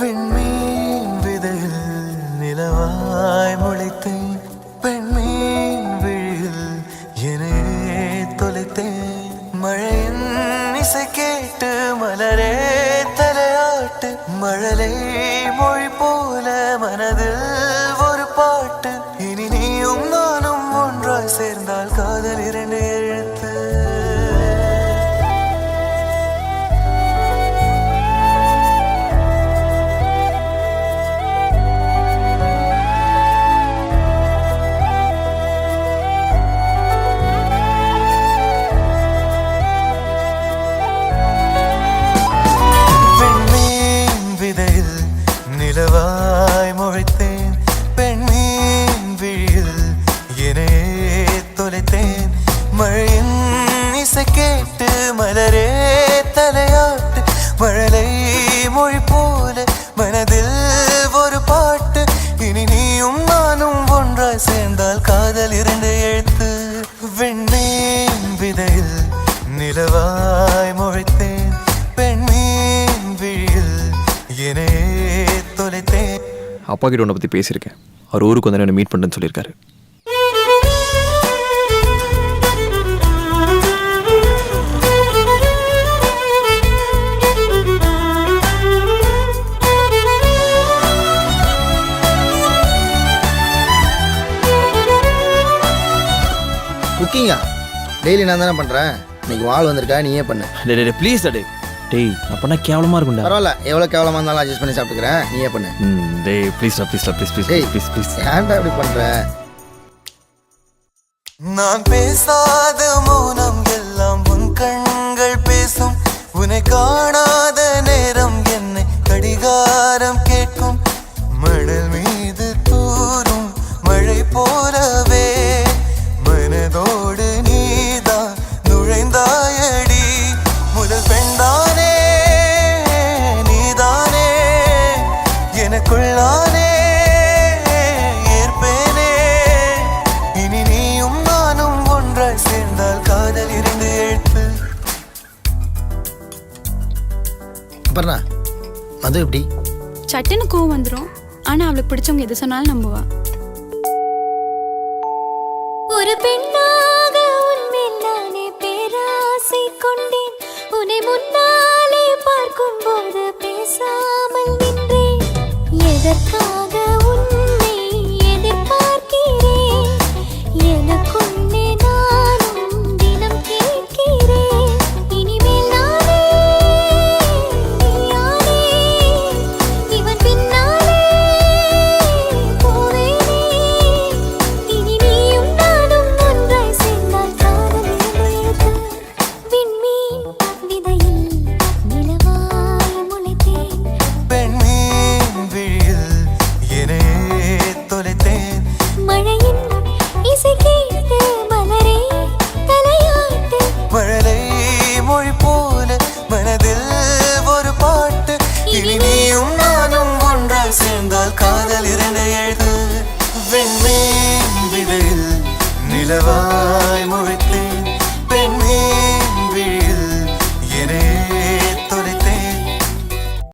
விண்மீன் விதையில் நிலவாய் முளைத்தேன், பெண்மீன் விழியில் என்னையே தொலைத்தேன். மழையின் இசை கேட்டு மலரே தலையாட்டு, மழலை மொழி போல மனதில் ஒரு பாட்டு. இனி நீயும் நானும் ஒன்றாய் சேர்ந்தால் காதல் 2 எழுத்து. நிலவாய் முளைத்தேன், பெண்மீன் விழியில் என்னையே தொலைத்தேன். மழையின் இசை கேட்டு மலரே தலையாட்டு, மழலை மொழி போல மனதில் ஒரு பாட்டு. இனி நீயும் நானும் ஒன்றாய் சேர்ந்தால் காதல் 2 எழுத்து. வெண்மீன் விதையில் நிலவாய் முளைத்தேன், பெண்மீன் விழியில் என்னையே. அப்பா கிட்ட உன்னை பற்றி பேசியிருக்கேன். அவர் ஊருக்கு வந்து என்ன மீட் பண்ணுறேன்னு சொல்லியிருக்காரு. குக்கிங்கா டெய்லி நான் தானே பண்ணுறேன். இன்னைக்கு வாள் வந்திருக்கா, நீயே பண்ணு. டே ப்ளீஸ் டே. டேய் அப்பனா கேவலமாக இருக்கும்டா. பரவாயில்ல, எவ்வளோ கேவலமாக இருந்தாலும் அட்ஜஸ்ட் பண்ணி சாப்பிட்டுக்கிறேன், நீயே பண்ணு. டேய் please please please please please please. ஏன்டா இப்படி பண்ணுற? நான் பேசாத மௌனம் எல்லாம் உன் கண்கள் பேசும். உன்னை காணாத நேரம் என்னை கடிகாரம் கேட்கும். மணல் மீது தூரும் மழை போலவே மனதோடு நீதான் நுழைந்தாயடி. முதல் பெண்தானே நீதானே, எனக்குள்ளானே ஏற்பேனே. இனி நீயும் நானும் ஒன்றாய் சேர்ந்தால் காதல் 2 எழுத்து. அப்புறம் அது எப்படி? சட்டுன்னு கோவம் வந்துடும். ஆனா அவளுக்கு பிடிச்சவங்க எது சொன்னாலும் நம்புவா. ஒரு பெண்ணாக உன்மேல் நானே பேராசை கொண்டேன். உன்னை முன்னாலே பார்க்கும் போது பேசாமல் நின்றேன். எதற்காக